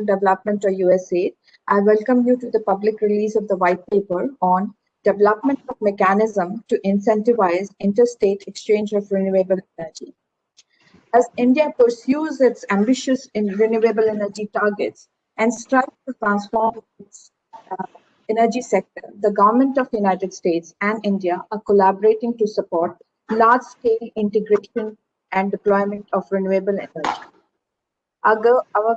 Development or USAID, I welcome you to the public release of the white paper on development of mechanism to incentivize interstate exchange of renewable energy. As India pursues its ambitious renewable energy targets and strives to transform its energy sector, the government of the United States and India are collaborating to support large-scale integration and deployment of renewable energy. Our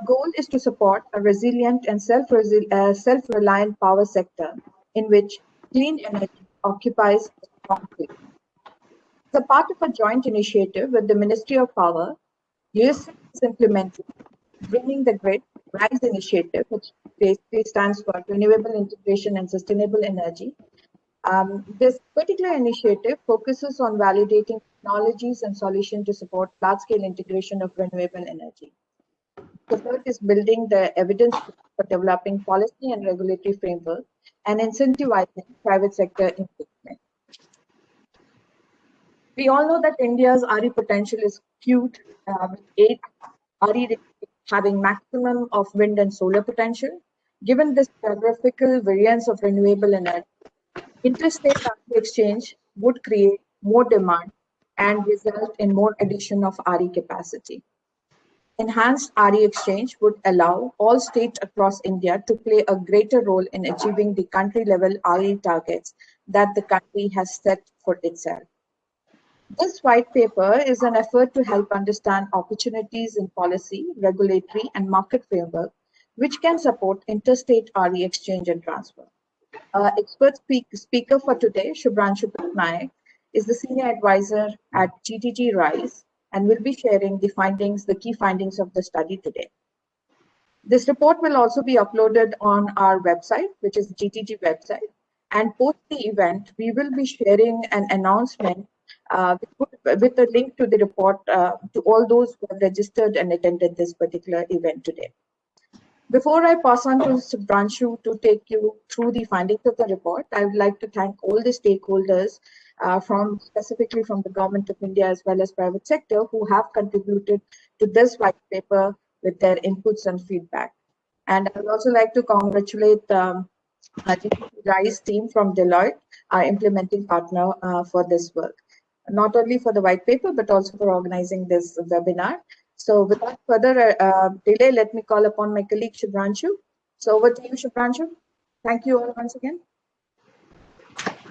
goal is to support a resilient and self-reliant power sector in which clean energy occupies a strong place. As a part of a joint initiative with the Ministry of Power, USAID is implementing Bringing the Grid-RISE initiative, which basically stands for Renewable Integration and Sustainable Energy. This particular initiative focuses on validating technologies and solutions to support large-scale integration of renewable energy. The third is building the evidence for developing policy and regulatory framework and incentivizing private sector engagement. We all know that India's RE potential is skewed with 8 RE having maximum of wind and solar potential. Given this geographical variance of renewable energy, interstate RE exchange would create more demand and result in more addition of RE capacity. Enhanced RE exchange would allow all states across India to play a greater role in achieving the country-level RE targets that the country has set for itself. This white paper is an effort to help understand opportunities in policy, regulatory, and market framework, which can support interstate RE exchange and transfer. Expert speaker for today, Shubhranshu Patnaik, is the Senior Advisor at GTG-RISE and will be sharing the key findings of the study today. This report will also be uploaded on our website, which is GTG website, and post the event, we will be sharing an announcement with a link to the report to all those who have registered and attended this particular event today. Before I pass on to Shubhranshu to take you through the findings of the report, I would like to thank all the stakeholders specifically from the Government of India as well as private sector who have contributed to this white paper with their inputs and feedback. And I would also like to congratulate GTG-RISE team from Deloitte, our implementing partner for this work, not only for the white paper, but also for organizing this webinar. So without further delay, let me call upon my colleague Shubhranshu. So over to you, Shubhranshu. Thank you all once again.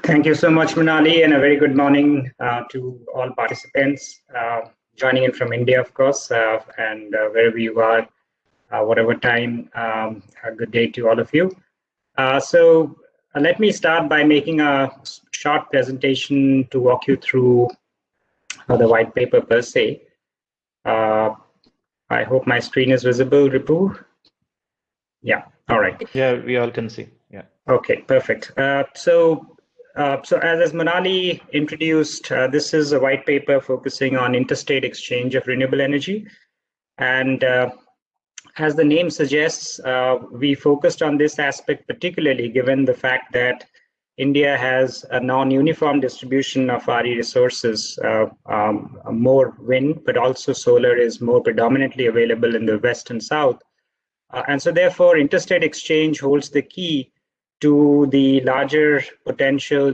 Thank you so much, Manali, and a very good morning to all participants joining in from India, of course, and wherever you are, whatever time, a good day to all of you. Let me start by making a short presentation to walk you through the white paper per se. I hope my screen is visible, Ripu. Yeah, all right. Yeah, we all can see. Yeah. Okay, perfect. So as Manali introduced, this is a white paper focusing on interstate exchange of renewable energy. And as the name suggests, we focused on this aspect particularly given the fact that India has a non-uniform distribution of RE resources, more wind, but also solar is more predominantly available in the west and south. And so therefore, interstate exchange holds the key to the larger potential,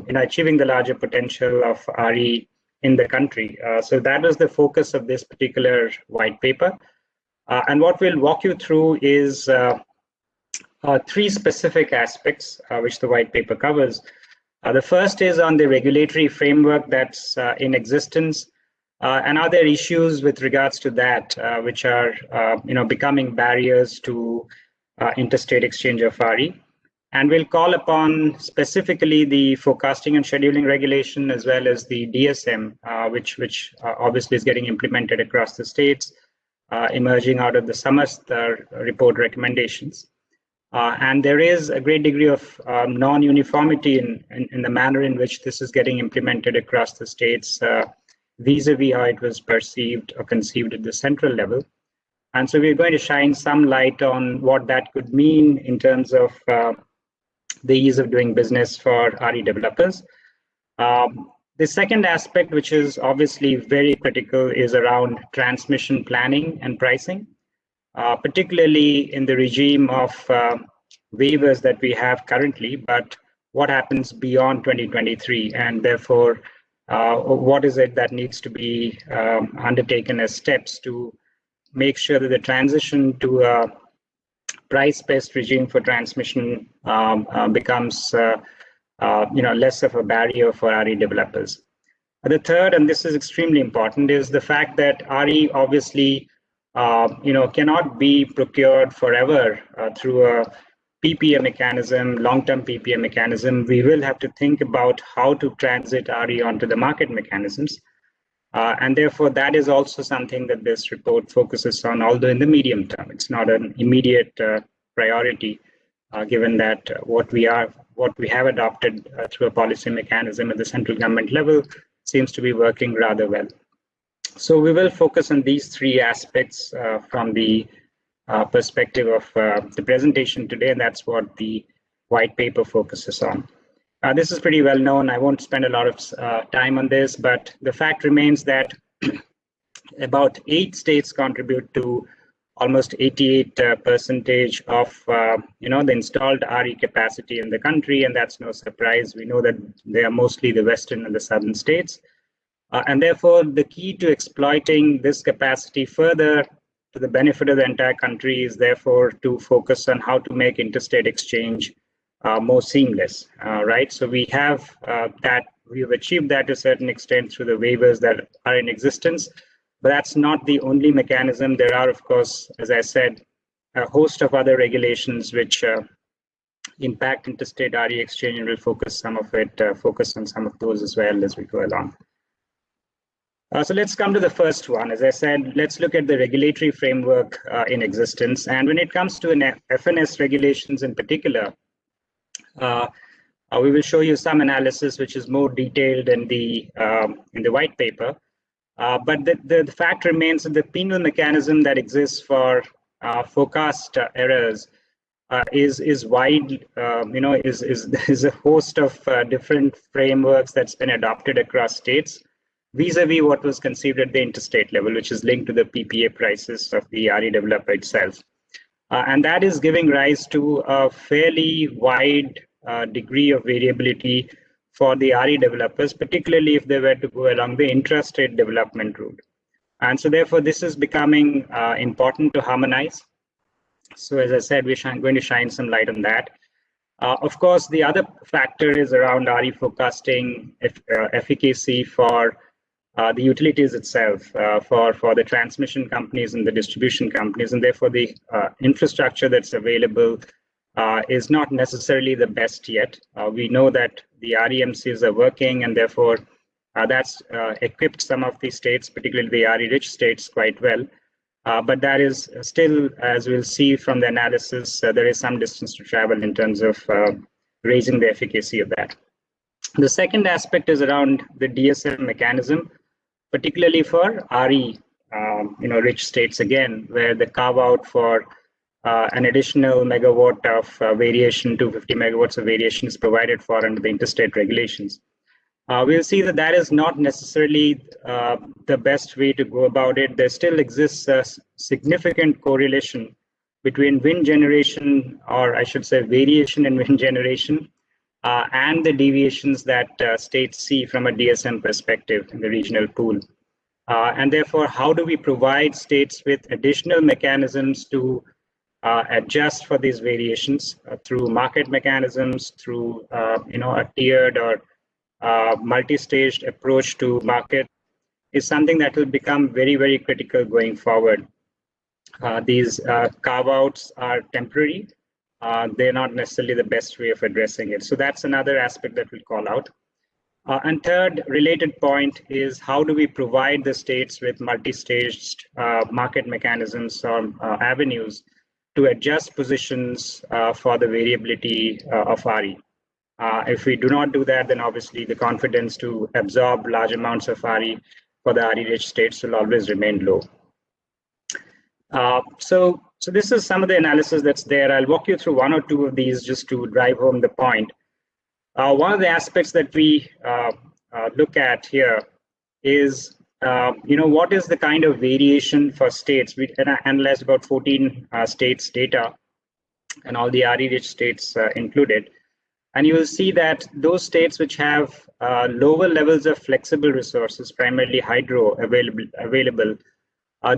in achieving the larger potential of RE in the country. So that was the focus of this particular white paper. And what we'll walk you through is 3 specific aspects which the white paper covers. The first is on the regulatory framework that's in existence, and are there issues with regards to that which are becoming barriers to interstate exchange of RE. And we'll call upon specifically the forecasting and scheduling regulation as well as the DSM, which obviously is getting implemented across the states, emerging out of the Samast report recommendations. And there is a great degree of non-uniformity in the manner in which this is getting implemented across the states vis-a-vis how it was perceived or conceived at the central level. And so we're going to shine some light on what that could mean in terms of the ease of doing business for RE developers. The second aspect, which is obviously very critical, is around transmission planning and pricing. particularly in the regime of waivers that we have currently, but what happens beyond 2023, and therefore what is it that needs to be undertaken as steps to make sure that the transition to a price-based regime for transmission becomes less of a barrier for RE developers. The third, and this is extremely important, is the fact that RE obviously cannot be procured forever through a PPA mechanism, long-term PPA mechanism. We will have to think about how to transit RE onto the market mechanisms. And therefore, that is also something that this report focuses on, although in the medium term. It's not an immediate priority, given that what we have adopted through a policy mechanism at the central government level seems to be working rather well. So we will focus on these three aspects from the perspective of the presentation today, and that's what the white paper focuses on. This is pretty well known. I won't spend a lot of time on this, but the fact remains that about 8 states contribute to almost 88% of the installed RE capacity in the country, and that's no surprise. We know that they are mostly the western and the southern states, and therefore the key to exploiting this capacity further to the benefit of the entire country is therefore to focus on how to make interstate exchange more seamless, right? So we have we've achieved that to a certain extent through the waivers that are in existence, but that's not the only mechanism. There are, of course, as I said, a host of other regulations which impact interstate RE exchange, and we'll focus on some of those as well as we go along. So let's come to the first one. As I said, let's look at the regulatory framework in existence. And when it comes to FNS regulations in particular, we will show you some analysis which is more detailed in the white paper. But the fact remains that the penal mechanism that exists for forecast errors is wide. Is a host of different frameworks that's been adopted across states, vis-a-vis what was conceived at the interstate level, which is linked to the PPA prices of the RE developer itself. And that is giving rise to a fairly wide degree of variability for the RE developers, particularly if they were to go along the intrastate development route. And so therefore, this is becoming important to harmonize. So as I said, we're going to shine some light on that. Of course, the other factor is around RE forecasting efficacy for the utilities itself, for the transmission companies and the distribution companies, and therefore the infrastructure that's available is not necessarily the best yet. We know that the REMCs are working, and therefore that's equipped some of the states, particularly the RE-rich states, quite well. But that is still, as we'll see from the analysis, there is some distance to travel in terms of raising the efficacy of that. The second aspect is around the DSM mechanism, particularly for RE, rich states again, where the carve out for an additional megawatt of variation, 250 megawatts of variation is provided for under the interstate regulations. We'll see that that is not necessarily the best way to go about it. There still exists a significant correlation between wind generation, or I should say variation in wind generation, and the deviations that states see from a DSM perspective in the regional pool. And therefore, how do we provide states with additional mechanisms to adjust for these variations through market mechanisms, through a tiered or multi-staged approach to market, is something that will become very, very critical going forward. These carve-outs are temporary. They're not necessarily the best way of addressing it. So that's another aspect that we'll call out. And third related point is, how do we provide the states with multi-staged market mechanisms or avenues to adjust positions for the variability of RE? If we do not do that, then obviously the confidence to absorb large amounts of RE for the RE-rich states will always remain low. So this is some of the analysis that's there. I'll walk you through one or two of these just to drive home the point. One of the aspects that we look at here is what is the kind of variation for states? We analyzed about 14 states data and all the RE-rich states included. And you will see that those states which have lower levels of flexible resources, primarily hydro available,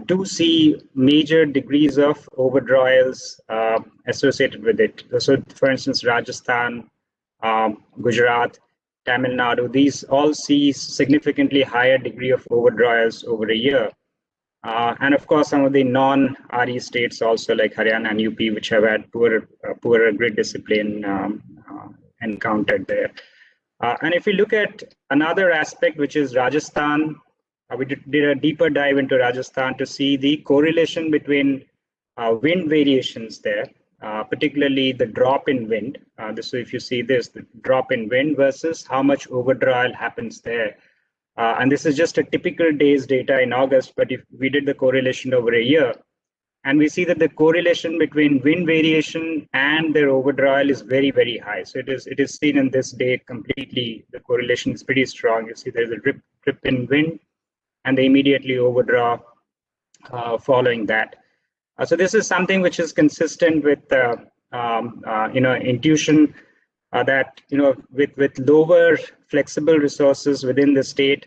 do see major degrees of overdrawals associated with it. So, for instance, Rajasthan, Gujarat, Tamil Nadu, these all see significantly higher degree of overdrawals over a year. And of course, some of the non-RE states also like Haryana and UP, which have had poorer grid discipline encountered there. And if we look at another aspect, which is Rajasthan, we did a deeper dive into Rajasthan to see the correlation between wind variations there, particularly the drop in wind. So if you see this, the drop in wind versus how much overdrawal happens there. And this is just a typical day's data in August, but if we did the correlation over a year, and we see that the correlation between wind variation and their overdrawal is very, very high. So it is seen in this day completely, the correlation is pretty strong. You see there's a drip in wind, and they immediately overdraw following that. So this is something which is consistent with intuition that with lower flexible resources within the state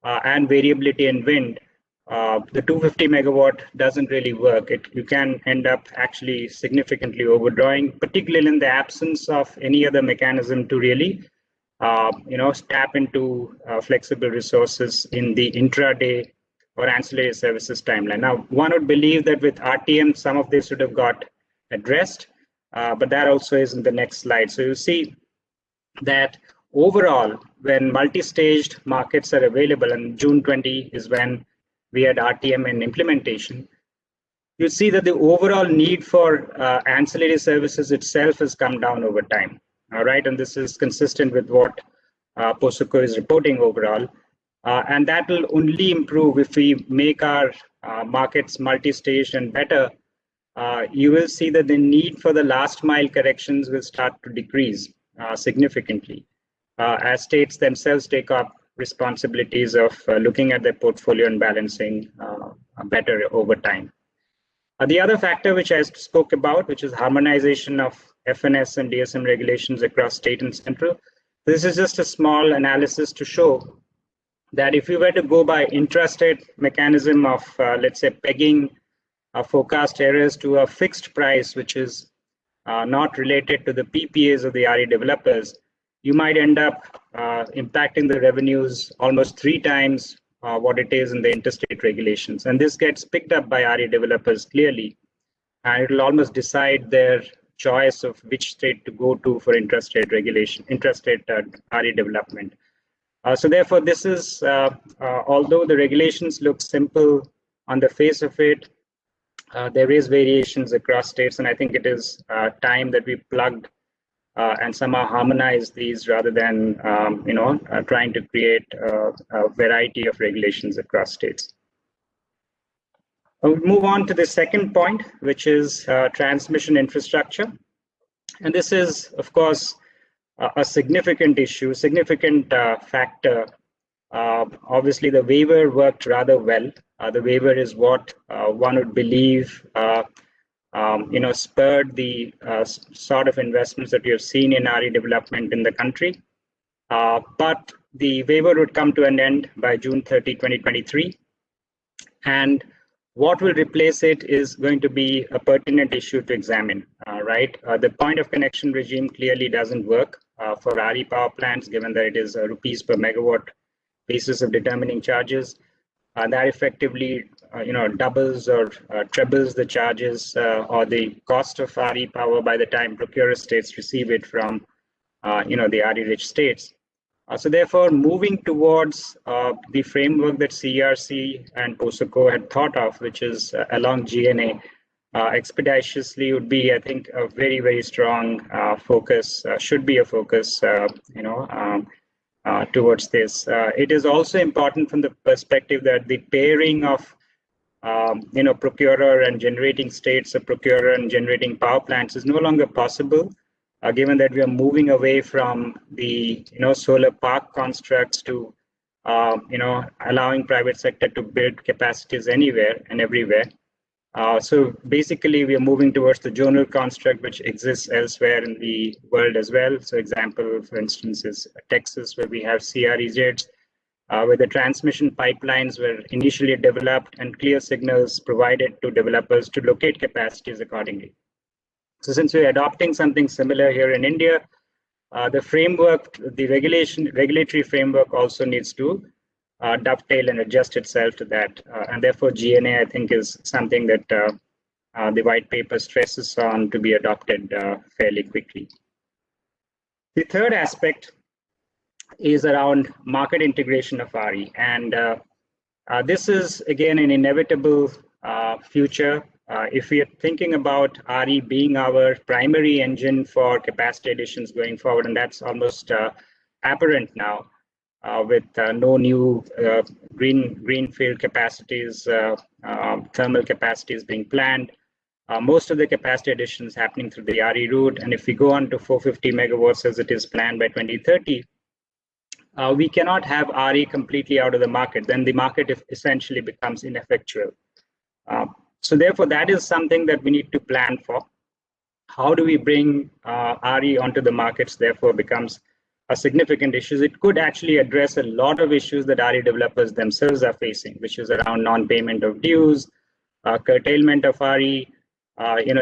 and variability in wind, the 250 megawatt doesn't really work. You can end up actually significantly overdrawing, particularly in the absence of any other mechanism to really tap into flexible resources in the intraday or ancillary services timeline. Now, one would believe that with RTM, some of this would have got addressed, but that also is in the next slide. So you see that overall, when multi-staged markets are available, and June 20 is when we had RTM in implementation, you see that the overall need for ancillary services itself has come down over time. All right, and this is consistent with what POSOCO is reporting overall. And that will only improve if we make our markets multi-staged and better. You will see that the need for the last mile corrections will start to decrease significantly as states themselves take up responsibilities of looking at their portfolio and balancing better over time. The other factor which I spoke about, which is harmonization of FNS and DSM regulations across state and central. This is just a small analysis to show that if we were to go by intrastate mechanism of, let's say, pegging forecast errors to a fixed price, which is not related to the PPAs of the RE developers, you might end up impacting the revenues almost 3 times what it is in the interstate regulations. And this gets picked up by RE developers clearly, and it will almost decide their choice of which state to go to for intrastate regulation, intrastate RE development. So therefore, this is, although the regulations look simple on the face of it, there is variations across states, and I think it is time that we plugged and somehow harmonize these rather than trying to create a variety of regulations across states. We'll move on to the second point, which is transmission infrastructure. And this is, of course, a significant issue, significant factor. Obviously, the waiver worked rather well. The waiver is what one would believe spurred the sort of investments that we have seen in RE development in the country. But the waiver would come to an end by June 30, 2023. And what will replace it is going to be a pertinent issue to examine, right? The point of connection regime clearly doesn't work for RE power plants, given that it is rupees per megawatt basis of determining charges. That effectively, doubles or trebles the charges or the cost of RE power by the time procurer states receive it from, the RE-rich states. So therefore, moving towards the framework that CERC and POSOCO had thought of, which is along GNA, expeditiously would be, I think, a very, very strong focus, should be a focus, towards this. It is also important from the perspective that the pairing of, procurer and generating states, or procurer and generating power plants is no longer possible. Given that we are moving away from the solar park constructs to allowing private sector to build capacities anywhere and everywhere. So basically, we are moving towards the zonal construct, which exists elsewhere in the world as well. So example, for instance, is Texas, where we have CREZs, where the transmission pipelines were initially developed and clear signals provided to developers to locate capacities accordingly. So since we're adopting something similar here in India, the framework, the regulatory framework also needs to dovetail and adjust itself to that. And therefore, GNA, I think, is something that the white paper stresses on to be adopted fairly quickly. The third aspect is around market integration of RE. And this is, again, an inevitable future. If we are thinking about RE being our primary engine for capacity additions going forward, and that's almost apparent now, with no new greenfield capacities, thermal capacities being planned. Most of the capacity additions happening through the RE route. And if we go on to 450 megawatts as it is planned by 2030, we cannot have RE completely out of the market. Then the market essentially becomes ineffectual. So therefore, that is something that we need to plan for. How do we bring RE onto the markets, therefore, becomes a significant issue. It could actually address a lot of issues that RE developers themselves are facing, which is around non-payment of dues, curtailment of RE,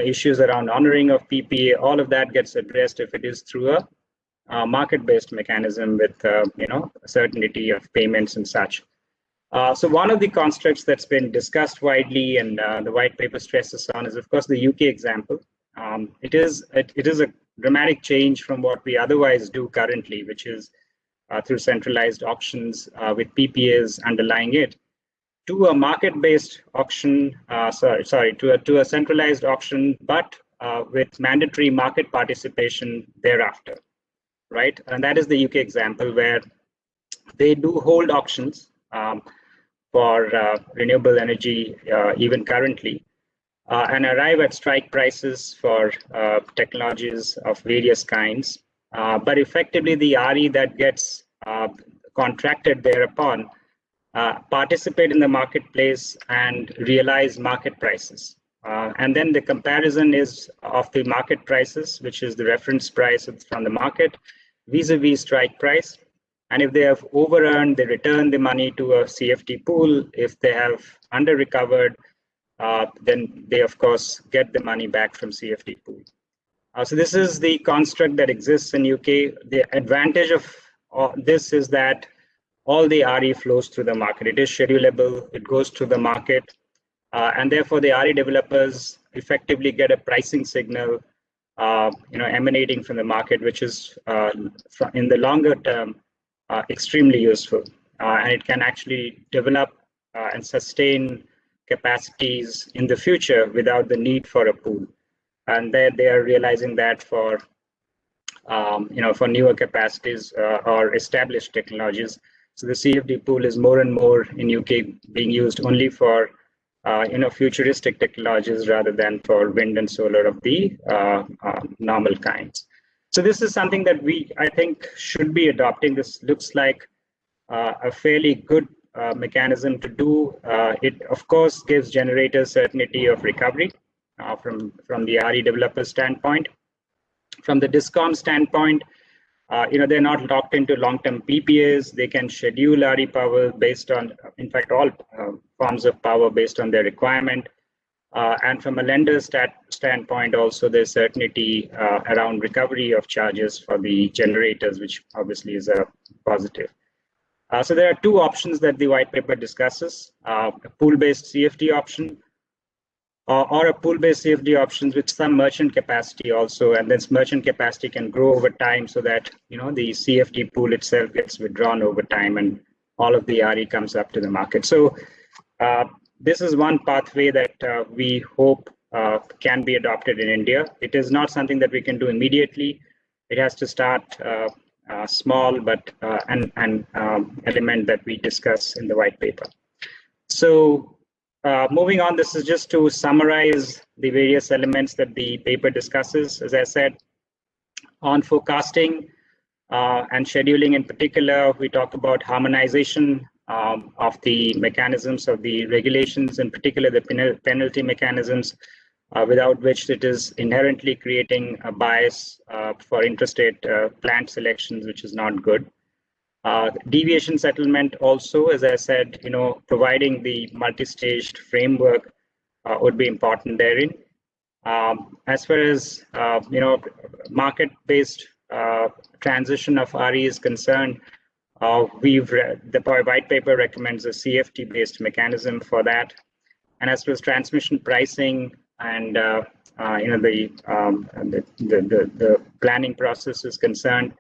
issues around honoring of PPA. All of that gets addressed if it is through a market-based mechanism with certainty of payments and such. So one of the constructs that's been discussed widely and the white paper stresses on is, of course, the UK example. It is a dramatic change from what we otherwise do currently, which is through centralized auctions with PPAs underlying it, to a market-based auction. To a centralized auction, but with mandatory market participation thereafter, right? And that is the UK example, where they do hold auctions for renewable energy even currently. And arrive at strike prices for technologies of various kinds. But effectively, the RE that gets contracted thereupon participate in the marketplace and realize market prices. And then the comparison is of the market prices, which is the reference price from the market, vis-a-vis strike price. And if they have over-earned, they return the money to a CFD pool. If they have under-recovered, then they, of course, get the money back from CFD pool. So this is the construct that exists in UK. The advantage of this is that all the RE flows through the market. It is schedulable. It goes through the market. And therefore, the RE developers effectively get a pricing signal emanating from the market, which is, in the longer term, extremely useful. And it can actually develop and sustain capacities in the future without the need for a pool. And they are realizing that for newer capacities or established technologies. So the CFD pool is more and more in UK being used only for futuristic technologies rather than for wind and solar of the normal kinds. So this is something that I think, should be adopting. This looks like a fairly good mechanism to do. It, of course, gives generators certainty of recovery from the RE developer standpoint. From the DISCOM standpoint, they're not locked into long-term PPAs. They can schedule RE power based on, in fact, all forms of power based on their requirement. And from a lender standpoint, also, there's certainty around recovery of charges for the generators, which obviously is a positive. So there are two options that the white paper discusses: a pool-based CFD option, or a pool-based CFD options with some merchant capacity also, and this merchant capacity can grow over time so that the CFD pool itself gets withdrawn over time and all of the RE comes up to the market. So this is one pathway that we hope can be adopted in India. It is not something that we can do immediately. It has to start small, but an element that we discuss in the white paper. So moving on, this is just to summarize the various elements that the paper discusses. As I said, on forecasting, and scheduling in particular. We talk about harmonization of the mechanisms of the regulations, in particular the penalty mechanisms, without which it is inherently creating a bias for interstate plant selections, which is not good. Deviation settlement also, as I said, providing the multi-staged framework would be important therein. As far as market-based transition of RE is concerned, the white paper recommends a CFT-based mechanism for that. And as far as transmission pricing and the planning process is concerned,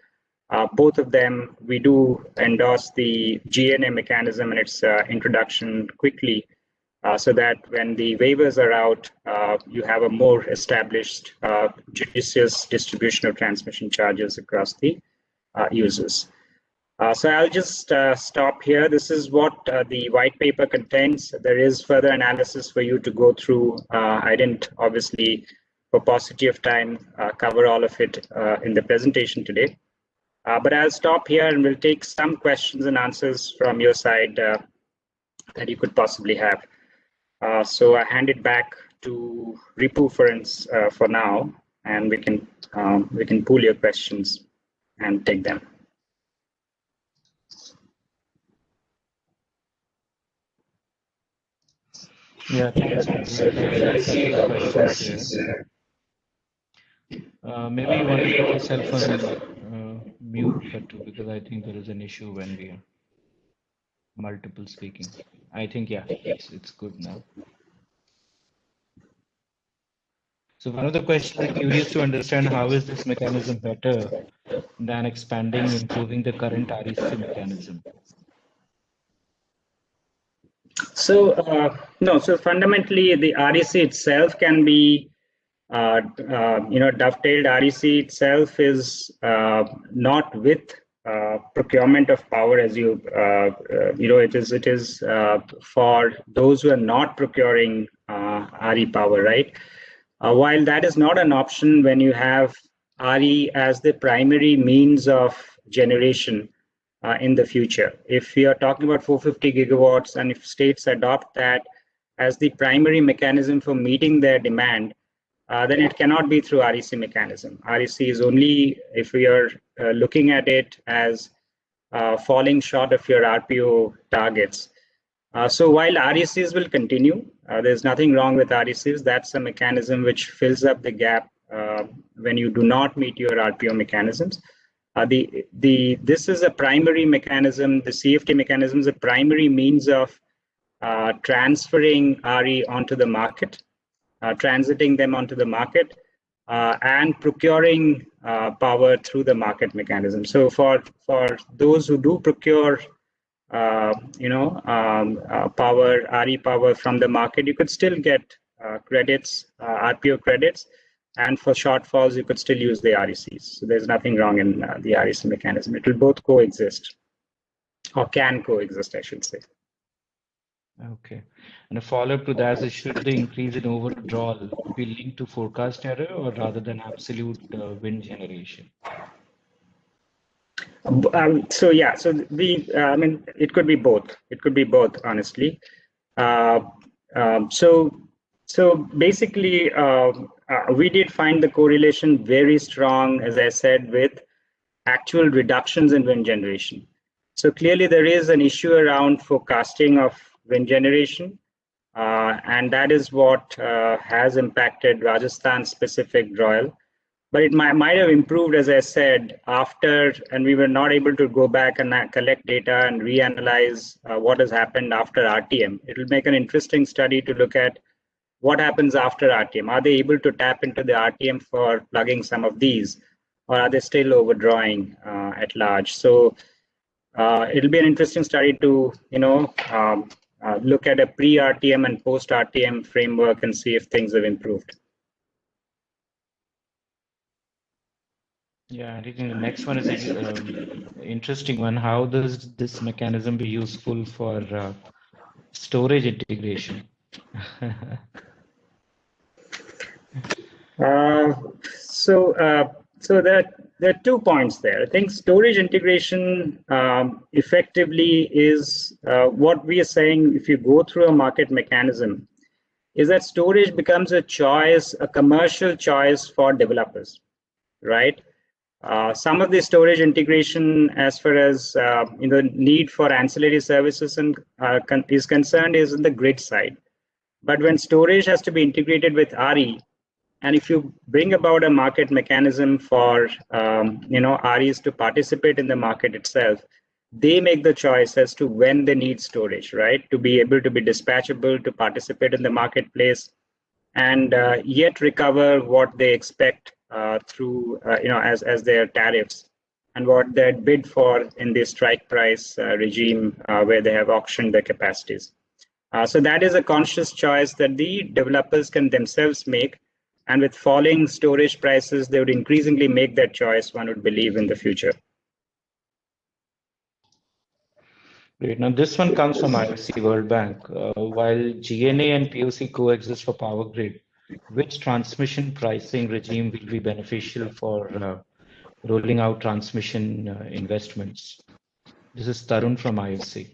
both of them, we do endorse the GNA mechanism and its introduction quickly, so that when the waivers are out, you have a more established judicious distribution of transmission charges across the users. So I'll just stop here. This is what the white paper contains. There is further analysis for you to go through. I didn't, obviously, for paucity of time, cover all of it in the presentation today. But I'll stop here and we'll take some questions and answers from your side that you could possibly have. So I hand it back to Ripu for now, and we can pool your questions and take them. Yeah, thanks. Maybe you want to put yourself on mute, but because I think there is an issue when we are multiple speaking. I think, yeah, it's good now. So one of the questions I'm curious to understand, how is this mechanism better than expanding, improving the current REC mechanism? So no, so fundamentally the REC itself can be dovetailed. REC itself is not with procurement of power, as it is for those who are not procuring RE power, right? While that is not an option when you have RE as the primary means of generation in the future. If we are talking about 450 gigawatts, and if states adopt that as the primary mechanism for meeting their demand, then it cannot be through REC mechanism. REC is only if we are looking at it as falling short of your RPO targets. So while RECs will continue, there's nothing wrong with RECs. That's a mechanism which fills up the gap when you do not meet your RPO mechanisms. This is a primary mechanism. The CFT mechanism is a primary means of transferring RE onto the market, transiting them onto the market, and procuring power through the market mechanism. So for those who do procure power, RE power from the market, you could still get credits, RPO credits, and for shortfalls, you could still use the RECs. So there's nothing wrong in the REC mechanism. It will both coexist, or can coexist, I should say. Okay. And a follow-up to that is, should the increase in overdrawal be linked to forecast error or rather than absolute wind generation? So yeah, so I mean, it could be both. It could be both, honestly. So basically, we did find the correlation very strong, as I said, with actual reductions in wind generation. So clearly, there is an issue around forecasting of wind generation, and that is what has impacted Rajasthan-specific drawal. But it might have improved, as I said, after, and we were not able to go back and collect data and reanalyze what has happened after RTM. It will make an interesting study to look at what happens after RTM. Are they able to tap into the RTM for plugging some of these, or are they still overdrawing at large? So it'll be an interesting study to, look at a pre-RTM and post-RTM framework and see if things have improved. Yeah, I think the next one is an interesting one. How does this mechanism be useful for storage integration? So there are 2 points there. I think storage integration effectively is what we are saying. If you go through a market mechanism, is that storage becomes a choice, a commercial choice for developers, right? Some of the storage integration, as far as need for ancillary services is concerned, is in the grid side. But when storage has to be integrated with RE, and if you bring about a market mechanism for REs to participate in the market itself, they make the choice as to when they need storage, right? To be able to be dispatchable, to participate in the marketplace, and yet recover what they expect through as their tariffs and what they bid for in the strike price regime where they have auctioned their capacities. So that is a conscious choice that the developers can themselves make. And with falling storage prices, they would increasingly make that choice, one would believe, in the future. Great. Now, this one comes from IFC World Bank. While GNA and POC coexist for power grid, which transmission pricing regime will be beneficial for rolling out transmission investments? This is Tarun from IFC.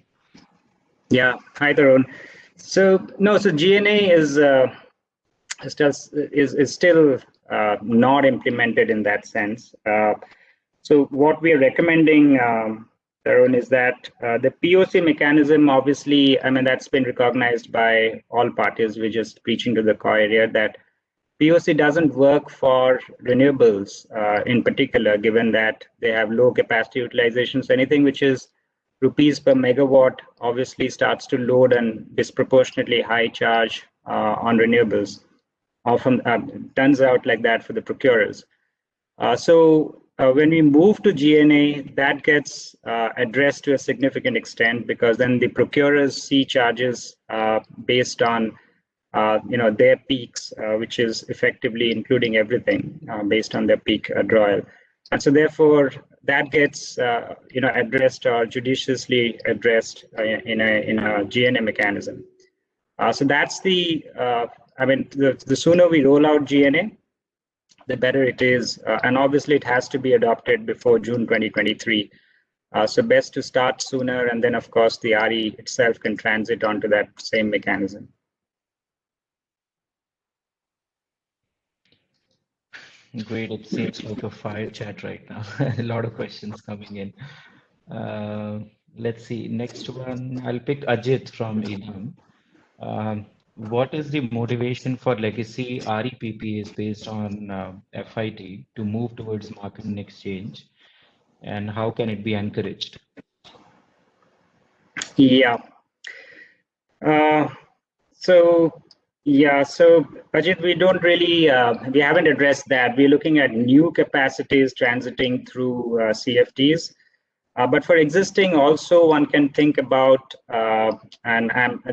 Yeah, hi Tarun. So GNA is still not implemented in that sense. So what we are recommending, Tarun, is that the POC mechanism, obviously, I mean, that's been recognized by all parties. We're just preaching to the choir here that POC doesn't work for renewables in particular, given that they have low capacity utilization. So anything which is rupees per megawatt obviously starts to load and disproportionately high charge on renewables. Often turns out like that for the procurers. So when we move to GNA, that gets addressed to a significant extent, because then the procurers see charges based on their peaks, which is effectively including everything based on their peak drawal. And so therefore that gets addressed or judiciously addressed in a GNA mechanism. So that's the the sooner we roll out GNA, the better it is, and obviously it has to be adopted before June 2023. So best to start sooner, and then of course the RE itself can transit onto that same mechanism. Great. It seems like a fire chat right now. A lot of questions coming in. Let's see. Next one, I'll pick Ajit from Idam. What is the motivation for legacy REPPAs based on FIT to move towards market and exchange, and how can it be encouraged? Yeah. So Ajit, we don't really, we haven't addressed that. We're looking at new capacities transiting through CFDs. But for existing, also one can think about,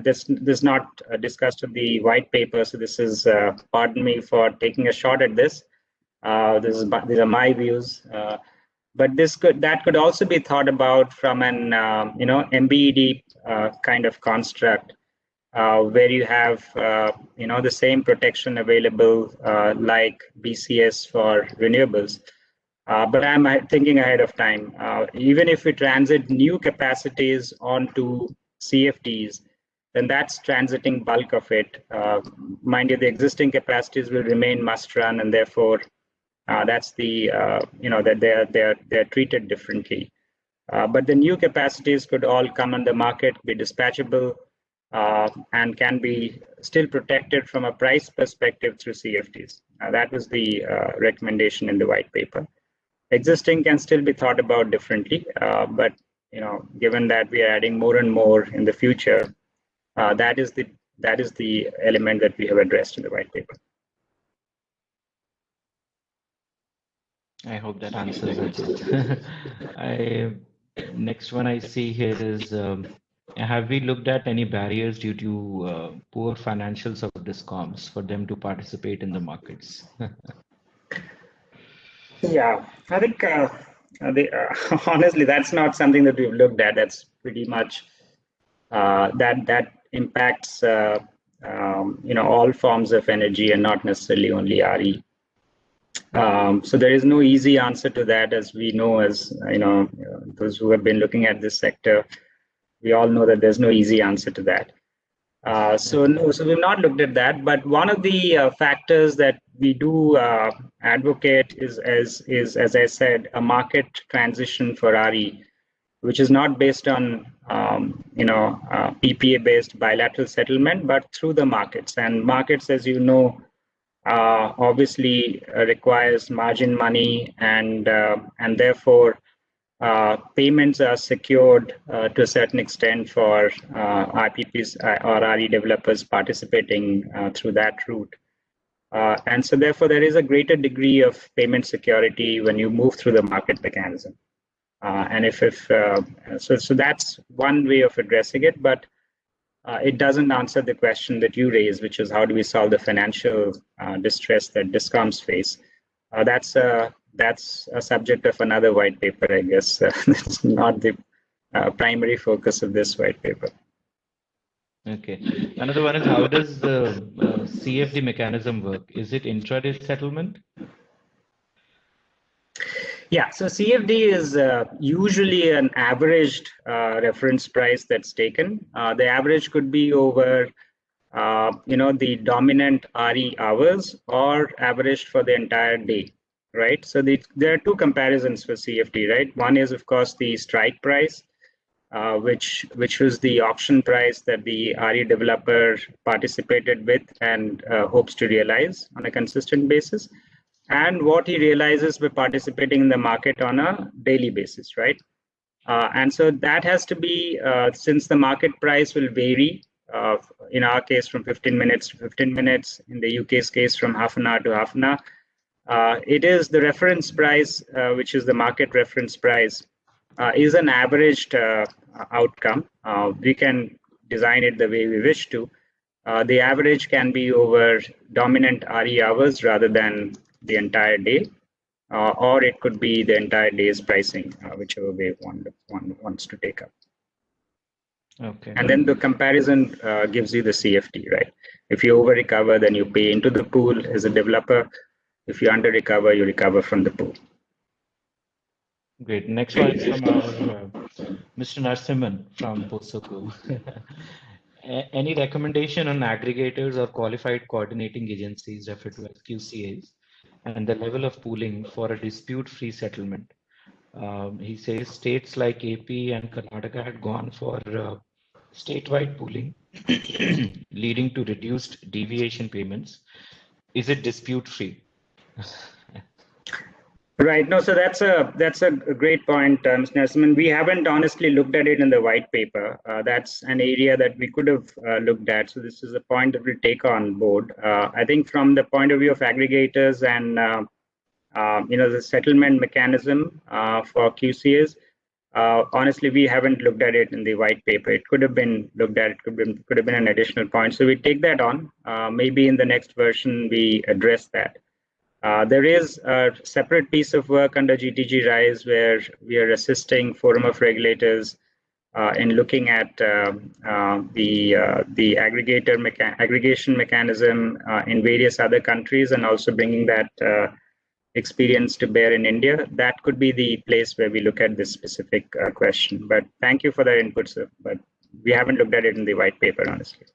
this is not discussed in the white paper, so this is, pardon me for taking a shot at this. These are my views. But that could also be thought about from an MBED kind of construct, where you have the same protection available like BCS for renewables. But I'm thinking ahead of time. Even if we transit new capacities onto CFDs, then that's transiting bulk of it. Mind you, the existing capacities will remain must run, and therefore that's the that they're treated differently. But the new capacities could all come on the market, be dispatchable, and can be still protected from a price perspective through CFDs. That was the recommendation in the white paper. Existing can still be thought about differently, but given that we are adding more and more in the future, that is the element that we have addressed in the white paper. I hope that answers it. Next one I see here is, have we looked at any barriers due to poor financials of discoms for them to participate in the markets? Yeah, I think honestly, that's not something that we've looked at. That's pretty much that impacts all forms of energy and not necessarily only RE. So there is no easy answer to that, as we know, as those who have been looking at this sector, we all know that there's no easy answer to that. So we've not looked at that, but one of the factors that we do advocate is, as I said, a market transition for RE, which is not based on PPA-based bilateral settlement, but through the markets. And markets, as you know, obviously requires margin money, and therefore payments are secured to a certain extent for RPPs or RE developers participating through that route. And so therefore there is a greater degree of payment security when you move through the market mechanism. And so that's one way of addressing it, but it doesn't answer the question that you raised, which is how do we solve the financial distress that discoms face. That's a subject of another white paper, I guess. That's not the primary focus of this white paper. Okay. Another one is, how does the CFD mechanism work? Is it intraday settlement? Yeah, so CFD is usually an averaged reference price that's taken. The average could be over the dominant RE hours or averaged for the entire day, right? So there are two comparisons for CFD, right? One is, of course, the strike price, which was the auction price that the RE developer participated with and hopes to realize on a consistent basis, and what he realizes by participating in the market on a daily basis, right? And so that has to be, since the market price will vary, in our case from 15 minutes to 15 minutes, in the UK's case from half an hour to half an hour, it is the reference price, which is the market reference price, is an averaged outcome. We can design it the way we wish to. The average can be over dominant RE hours rather than the entire day, or it could be the entire day's pricing, whichever way one wants to take up. Okay. And then the comparison gives you the CFD, right? If you over recover, then you pay into the pool as a developer. If you under recover, you recover from the pool. Great. Next one is from our Mr. Narasimhan from Posoku. Any recommendation on aggregators or qualified coordinating agencies, referred to as QCAs, and the level of pooling for a dispute-free settlement? He says states like AP and Karnataka had gone for statewide pooling, leading to reduced deviation payments. Is it dispute-free? Right. No, so that's a great point, Mr. Narasimhan. We haven't honestly looked at it in the white paper. That's an area that we could have looked at. So this is a point that we'll take on board. I think from the point of view of aggregators and the settlement mechanism for QCs, honestly, we haven't looked at it in the white paper. It could have been looked at. It could have been an additional point. So we take that on. Maybe in the next version we address that. There is a separate piece of work under GTG-RISE where we are assisting Forum of Regulators in looking at the aggregation mechanism in various other countries, and also bringing that experience to bear in India. That could be the place where we look at this specific question. But thank you for that input, sir. But we haven't looked at it in the white paper, honestly.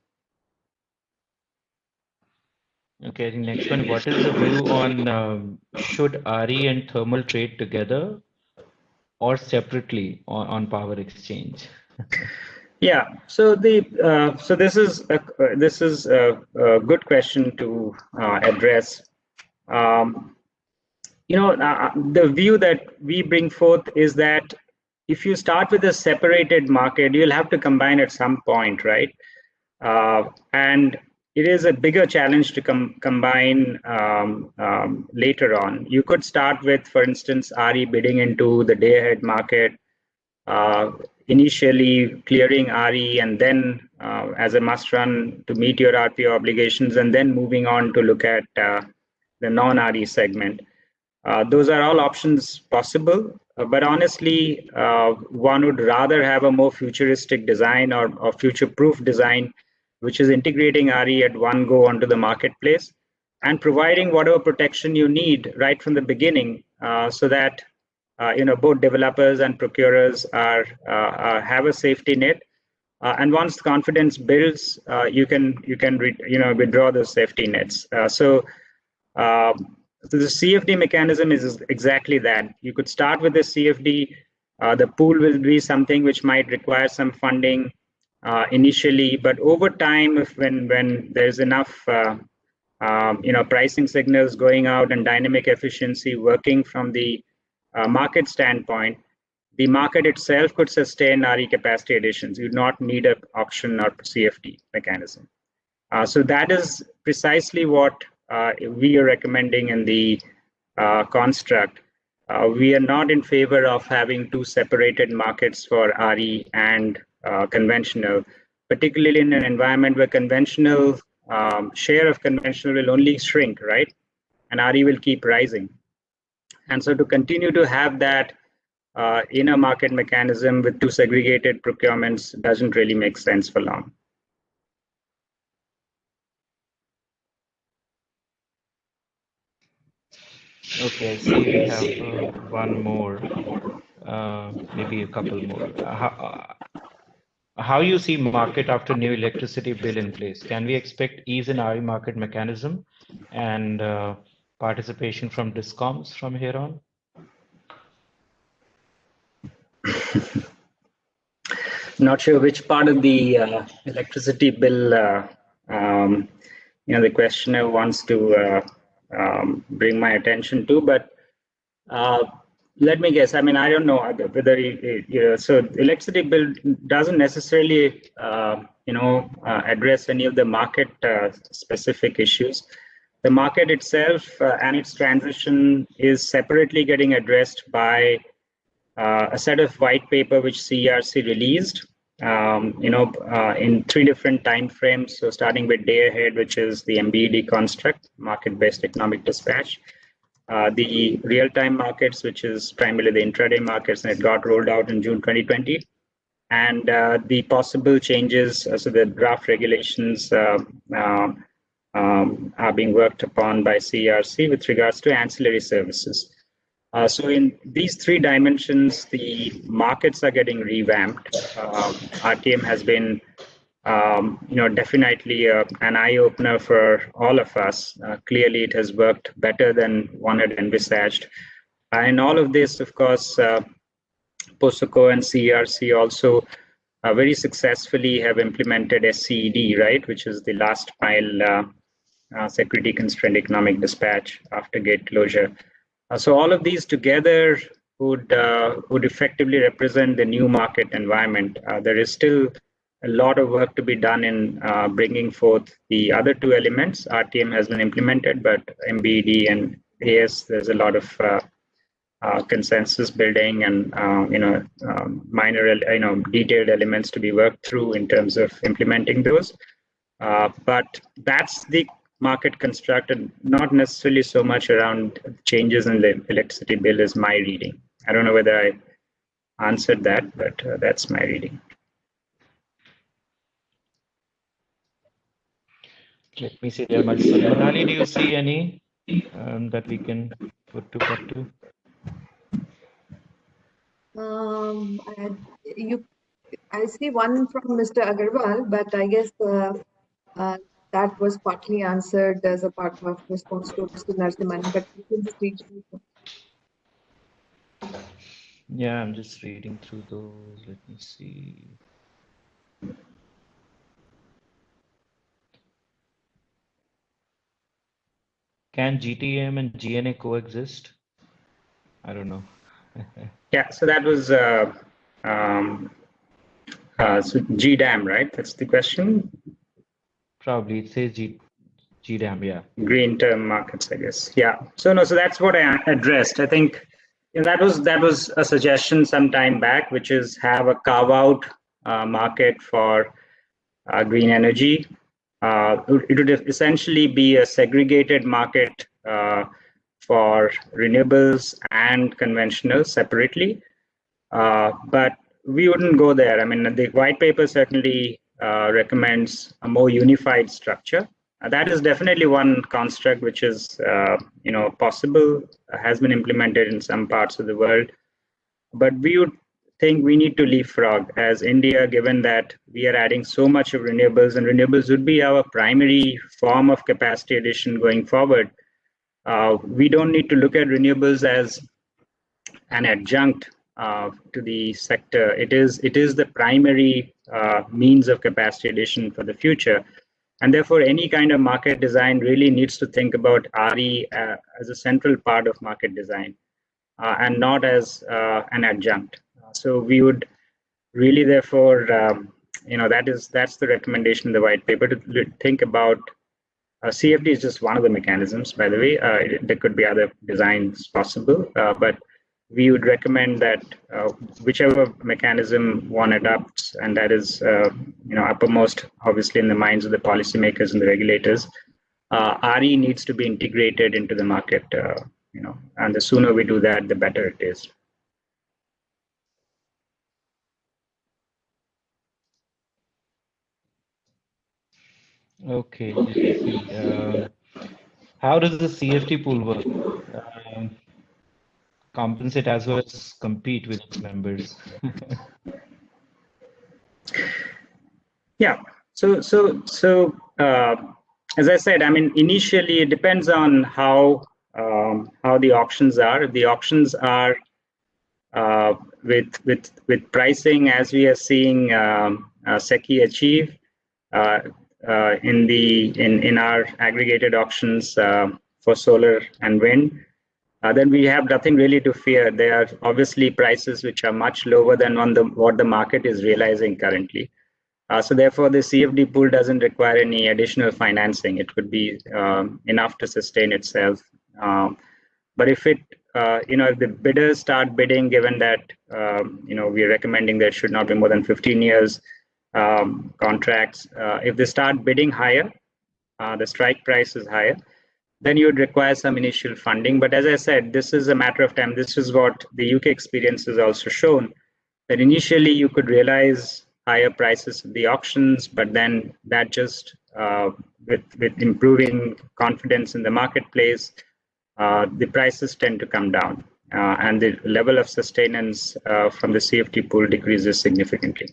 Okay, I think next one. What is the view on should RE and thermal trade together or separately on power exchange? Yeah. So this is a good question to address. The view that we bring forth is that if you start with a separated market, you'll have to combine at some point, right? And it is a bigger challenge to combine later on. You could start with, for instance, RE bidding into the day-ahead market, initially clearing RE, and then as a must-run to meet your RPO obligations, and then moving on to look at the non-RE segment. Those are all options possible, but honestly, one would rather have a more futuristic design or future-proof design, which is integrating RE at one go onto the marketplace, and providing whatever protection you need right from the beginning, so that both developers and procurers have a safety net. And once confidence builds, you can withdraw those safety nets. So the CFD mechanism is exactly that. You could start with the CFD. The pool will be something which might require some funding initially, but over time, when there's enough pricing signals going out and dynamic efficiency working from the market standpoint, the market itself could sustain RE capacity additions. You'd not need an auction or CFD mechanism. So that is precisely what we are recommending in the construct. We are not in favor of having two separated markets for RE and conventional, particularly in an environment where conventional share of conventional will only shrink, right? And RE will keep rising. And so to continue to have that in a market mechanism with two segregated procurements doesn't really make sense for long. Okay, I see we have one more, maybe a couple more. How you see market after new electricity bill in place? Can we expect ease in RE market mechanism and participation from discoms from here on? Not sure which part of the electricity bill the questioner wants to bring my attention to, but let me guess. I mean, I don't know whether so the electricity bill doesn't necessarily address any of the market specific issues. The market itself and its transition is separately getting addressed by a set of white paper which CERC released, in 3 different time frames. So starting with day ahead, which is the MBED construct, market-based economic dispatch, the real-time markets, which is primarily the intraday markets, and it got rolled out in June 2020, and the possible changes. So the draft regulations are being worked upon by CERC with regards to ancillary services. So in these 3 dimensions, the markets are getting revamped. RTM has been, definitely an eye-opener for all of us. Clearly, it has worked better than one had envisaged. And all of this, of course, POSOCO and CERC also very successfully have implemented SCED, right, which is the last mile security constrained economic dispatch after gate closure. So all of these together would effectively represent the new market environment. There is still a lot of work to be done in bringing forth the other 2 elements. RTM has been implemented, but MBED and AS, there's a lot of consensus building and minor detailed elements to be worked through in terms of implementing those. But that's the market constructed, not necessarily so much around changes in the electricity bill is my reading. I don't know whether I answered that, but that's my reading. Let me see, there are multiple. Manali, do you see any that we can put to? I see one from Mr. Agarwal, but I guess that was partly answered as a part of response to Mr. Narasimhan, but you can just read through. Yeah, I'm just reading through those. Let me see. Can GTM and GNA coexist? I don't know. Yeah, so that was so GDAM, right? That's the question. Probably it says GDAM, yeah. Green term markets, I guess. Yeah. So no, so that's what I addressed. I think that was a suggestion some time back, which is have a carve out market for green energy. It would essentially be a segregated market for renewables and conventional separately. But we wouldn't go there. I mean, the white paper certainly recommends a more unified structure. That is definitely one construct which is possible, has been implemented in some parts of the world, but we would think we need to leapfrog as India, given that we are adding so much of renewables, and renewables would be our primary form of capacity addition going forward. We don't need to look at renewables as an adjunct to the sector. It is the primary means of capacity addition for the future. And therefore, any kind of market design really needs to think about RE as a central part of market design and not as an adjunct. So we would really, therefore, that's the recommendation in the white paper, to think about CFD is just one of the mechanisms, by the way. There could be other designs possible, but we would recommend that whichever mechanism one adopts, and that is uppermost, obviously, in the minds of the policymakers and the regulators, RE needs to be integrated into the market, and the sooner we do that, the better it is. Okay, let's see. How does the CFD pool work? Compensate as well as compete with its members? Yeah. So as I said, I mean, initially it depends on how the auctions are. If the auctions are with pricing as we are seeing SECI achieve in our aggregated auctions for solar and wind, then we have nothing really to fear. There are obviously prices which are much lower than what the market is realizing currently. So therefore, the CFD pool doesn't require any additional financing. It would be enough to sustain itself. But if if the bidders start bidding, given that we're recommending there should not be more than 15 years contracts, if they start bidding higher, the strike price is higher, then you would require some initial funding. But as I said, this is a matter of time. This is what the UK experience has also shown, that initially you could realize higher prices at the auctions, but then that just with improving confidence in the marketplace, the prices tend to come down, and the level of sustenance from the CFD pool decreases significantly.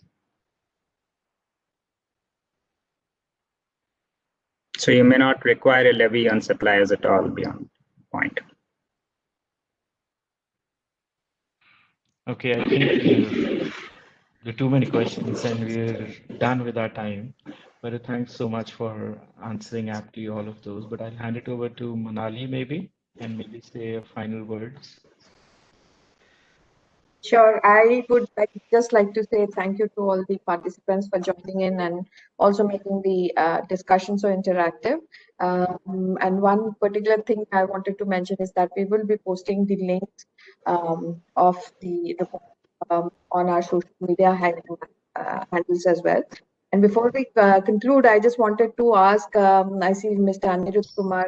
So you may not require a levy on suppliers at all beyond point. Okay, I think there are too many questions and we're done with our time. But thanks so much for answering aptly all of those. But I'll hand it over to Manali maybe, and maybe say final words. Sure. I would just like to say thank you to all the participants for joining in and also making the discussion so interactive. And one particular thing I wanted to mention is that we will be posting the links of the report on our social media handles as well. And before we conclude, I just wanted to ask, I see Mr. Anirudh Kumar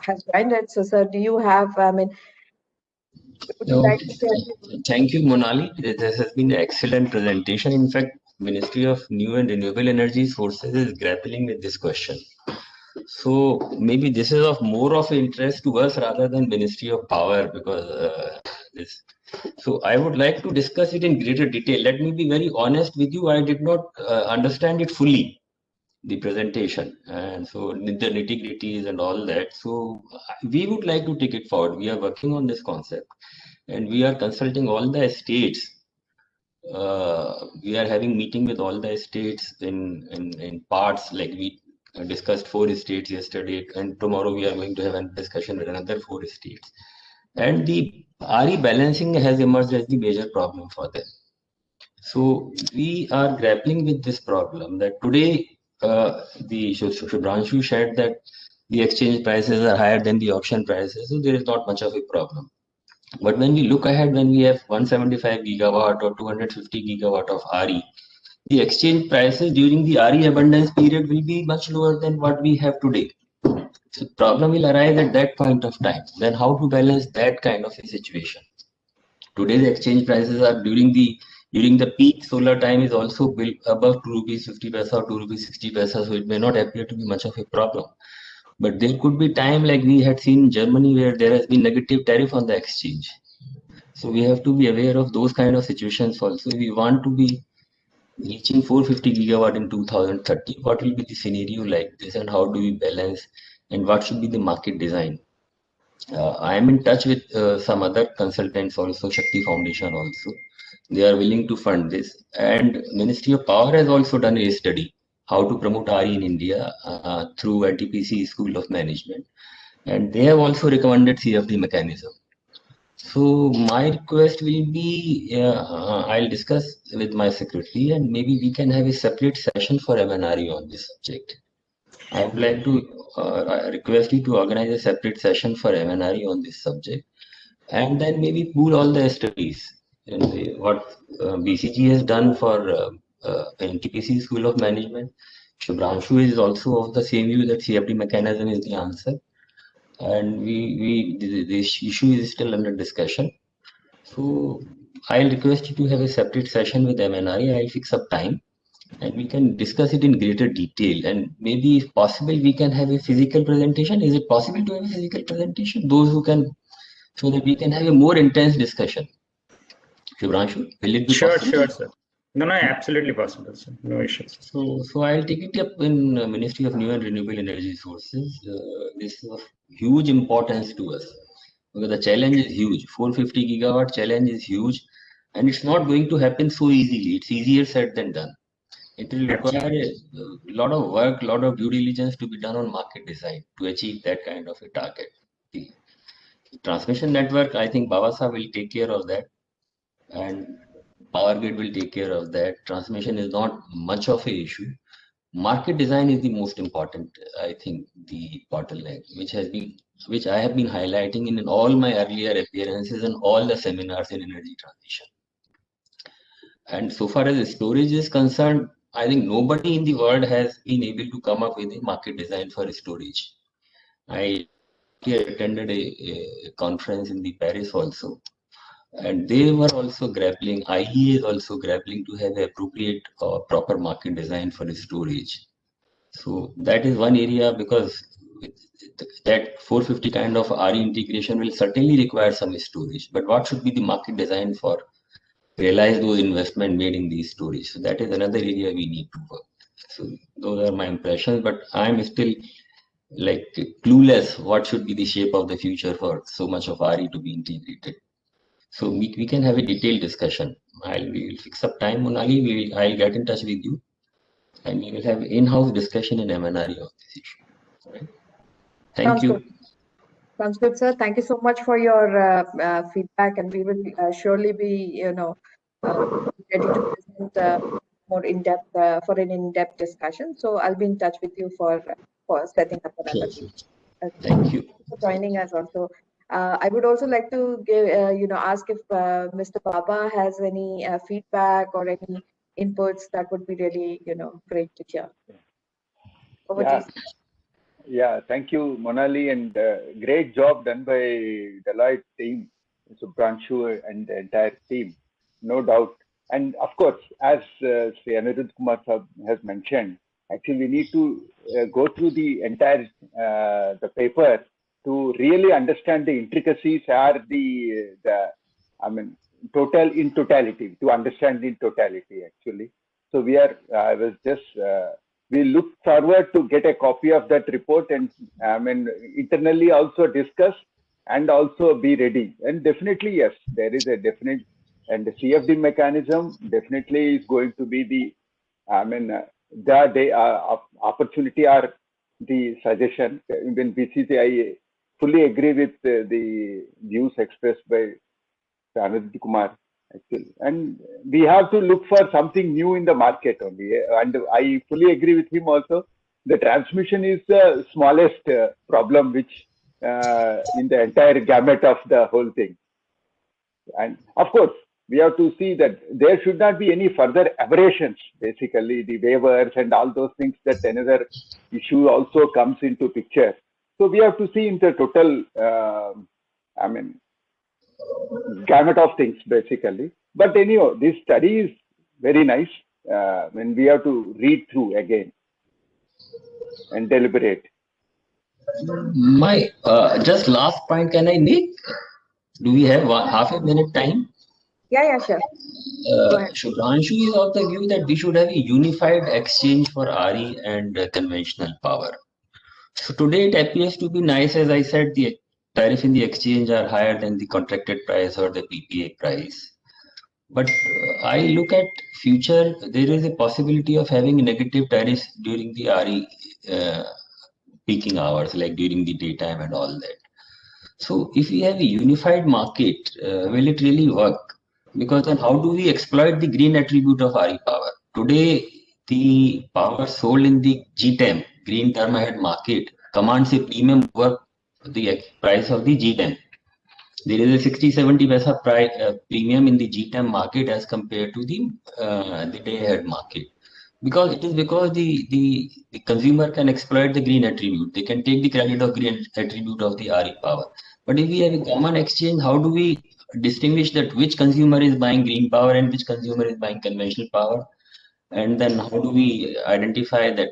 has joined it. So, sir, do you have, Thank you, Monali. This has been an excellent presentation. In fact, Ministry of New and Renewable Energy Sources is grappling with this question. So maybe this is of more of interest to us rather than Ministry of Power, because So I would like to discuss it in greater detail. Let me be very honest with you. I did not understand it fully, the presentation, and so the nitty-gritties and all that. So we would like to take it forward. We are working on this concept, and we are consulting all the states. We are having meeting with all the states in parts, like we discussed 4 states yesterday, and tomorrow we are going to have a discussion with another 4 states. And the RE balancing has emerged as the major problem for them. So we are grappling with this problem that today the Shubhranshu shared that the exchange prices are higher than the auction prices, so there is not much of a problem. But when we look ahead, when we have 175 gigawatt or 250 gigawatt of RE, the exchange prices during the RE abundance period will be much lower than what we have today. So the problem will arise at that point of time. Then how to balance that kind of a situation? Today the exchange prices are during the During the peak, solar time is also built above 2 rupees 50 paisa or 2 rupees 60 paisa, so it may not appear to be much of a problem. But there could be time like we had seen in Germany where there has been negative tariff on the exchange. So we have to be aware of those kind of situations also. If we want to be reaching 450 gigawatt in 2030, what will be the scenario like this, and how do we balance, and what should be the market design? I am in touch with some other consultants also, Shakti Foundation also. They are willing to fund this, and Ministry of Power has also done a study how to promote RE in India through NTPC School of Management, and they have also recommended CFD mechanism. So my request will be, I'll discuss with my secretary, and maybe we can have a separate session for MNRE on this subject. I would like to request you to organize a separate session for MNRE on this subject, and then maybe pool all the studies. And what BCG has done for NTPC School of Management. Shubhranshu is also of the same view that CFD mechanism is the answer. And this issue is still under discussion. So I'll request you to have a separate session with MNRE. I'll fix up time and we can discuss it in greater detail. And maybe if possible, we can have a physical presentation. Is it possible to have a physical presentation? Those who can, so that we can have a more intense discussion. Shubhranshu, will it be possible? Sure, sir. No, absolutely possible, sir. No issues. So I'll take it up in Ministry of New and Renewable Energy Sources. This is of huge importance to us because the challenge is huge. 450 gigawatt challenge is huge, and it's not going to happen so easily. It's easier said than done. It will require a lot of work, a lot of due diligence to be done on market design to achieve that kind of a target. The transmission network, I think Babasa will take care of that, and Power Grid will take care of that. Transmission is not much of a issue. Market design is the most important, I think, the bottleneck, which I have been highlighting in all my earlier appearances and all the seminars in energy transition. And so far as storage is concerned, I think nobody in the world has been able to come up with a market design for storage. I attended a conference in the Paris also, and they were also grappling, IEA is also grappling to have appropriate proper market design for storage. So that is one area, because that 450 kind of RE integration will certainly require some storage, but what should be the market design for realize those investment made in these storage? So that is another area we need to work. So those are my impressions, but I'm still like clueless what should be the shape of the future for so much of RE to be integrated. So we can have a detailed discussion. We will fix up time, Monali. I'll get in touch with you, and we will have in-house discussion in MNRE on this issue. All right. Thank you. Good. Sounds good, sir. Thank you so much for your feedback, and we will surely be, ready to present more in-depth for an in-depth discussion. So I'll be in touch with you for setting up another meeting. Okay. Thank you for joining us also. I would also like to give, ask if Mr. Baba has any feedback or any inputs. That would be really, great to hear. Over to you. Yeah, thank you, Monali, and great job done by Deloitte team, Shubhranshu and the entire team, no doubt. And of course, as Sri Anirudh Kumar has mentioned, actually we need to go through the entire the paper to really understand the intricacies or totality, to understand in totality actually. So we look forward to get a copy of that report and internally also discuss and also be ready. And definitely, yes, there is a definite, and the CFD mechanism definitely is going to be the opportunity or the suggestion. Even BCG, I fully agree with the views expressed by Anirudh Kumar. Actually. And we have to look for something new in the market only. And I fully agree with him also. The transmission is the smallest problem which in the entire gamut of the whole thing. And of course, we have to see that there should not be any further aberrations, basically the waivers and all those things, that another issue also comes into picture. So we have to see in the total gamut of things, basically. But anyhow, this study is very nice when we have to read through again and deliberate. My just last point, can I make? Do we have half a minute time? Yeah, sure. Go ahead. Shubhranshu is of the view that we should have a unified exchange for RE and conventional power. So today it appears to be nice, as I said, the tariff in the exchange are higher than the contracted price or the PPA price. But I look at future, there is a possibility of having negative tariffs during the RE peaking hours, like during the daytime and all that. So if we have a unified market, will it really work? Because then how do we exploit the green attribute of RE power? Today, the power sold in the GTEM, green term ahead market, commands a premium over the price of the GTEM. There is a 60-70 paisa premium in the GTEM market as compared to the day ahead market. Because the consumer can exploit the green attribute. They can take the credit of green attribute of the RE power. But if we have a common exchange, how do we distinguish that which consumer is buying green power and which consumer is buying conventional power? And then how do we identify that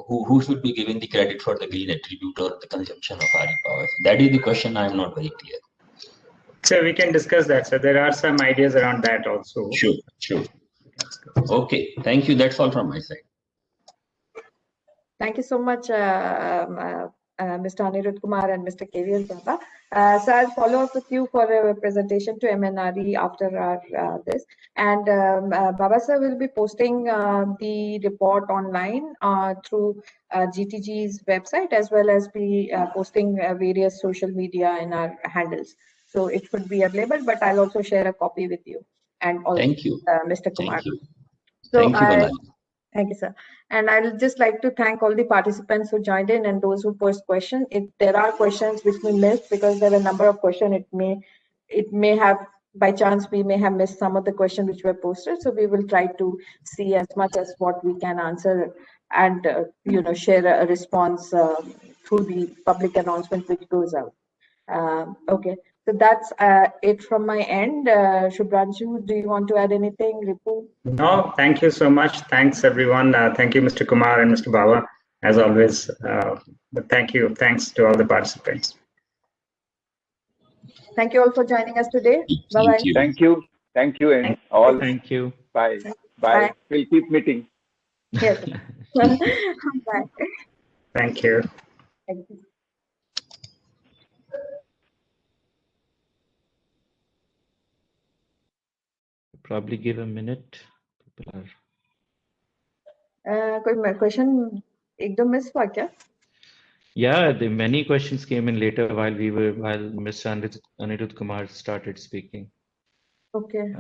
who should be given the credit for the green attribute or the consumption of RE power? That is the question I am not very clear. So we can discuss that. So there are some ideas around that also. Sure. Okay, thank you. That's all from my side. Thank you so much, Mr. Anirudh Kumar and Mr. KVS Baba. So I'll follow up with you for a presentation to MNRE after our this. And Baba sir will be posting the report online through GTG's website, as well as be posting various social media in our handles. So it should be available, but I'll also share a copy with you. And also, thank you, Mr. Kumar. Thank you. So Thank you, Thank you, sir. And I'll just like to thank all the participants who joined in and those who posed questions. If there are questions which we missed, because there are a number of questions, it may have, by chance, we may have missed some of the questions which were posted. So we will try to see as much as what we can answer and, share a response through the public announcement which goes out. Okay, so that's it from my end. Shubhranshu, do you want to add anything? Ripu? No, thank you so much. Thanks, everyone. Thank you, Mr. Kumar and Mr. Baba, as always. But thank you. Thanks to all the participants. Thank you all for joining us today. Bye-bye. Thank you. Thank you and all. Thank you. Bye. Bye. We'll keep meeting. Yes. Bye. Thank you. Thank you. Probably give a minute. People are. कोई question एकदम miss हुआ क्या? Yeah, the many questions came in later while Mr. Anirudh Kumar started speaking. Okay.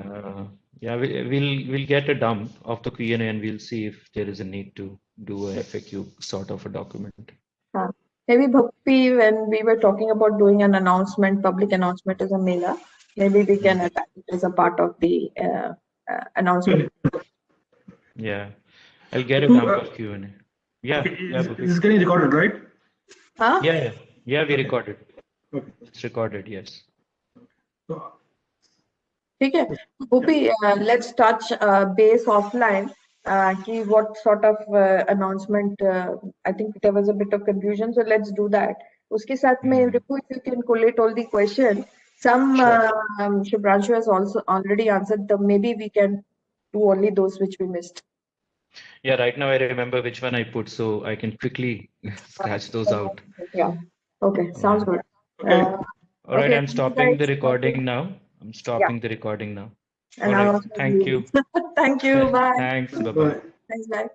Yeah, we'll get a dump of the Q&A and we'll see if there is a need to do a FAQ sort of a document. Maybe Bhakti, when we were talking about doing an announcement, public announcement as a mailer, maybe we can attach it as a part of the announcement. Yeah, I'll get a dump of Q&A. Yeah, this is getting recorded, right? Huh? Yeah, we recorded. Okay. It's recorded, yes. Okay, Bhupi, let's touch base offline. What sort of announcement? I think there was a bit of confusion, so let's do that. Uske साथ में, Ripu, if you can collate all the questions. Some Shubhranshu has also already answered. Maybe we can do only those which we missed. Yeah, right now I remember which one I put, so I can quickly scratch those out. Yeah. Okay, sounds good. Okay. All right, I'm stopping the recording now. I'm stopping the recording now. And all right, thank you. Thank you. Bye. Thanks. Bye-bye. Thanks. Bye.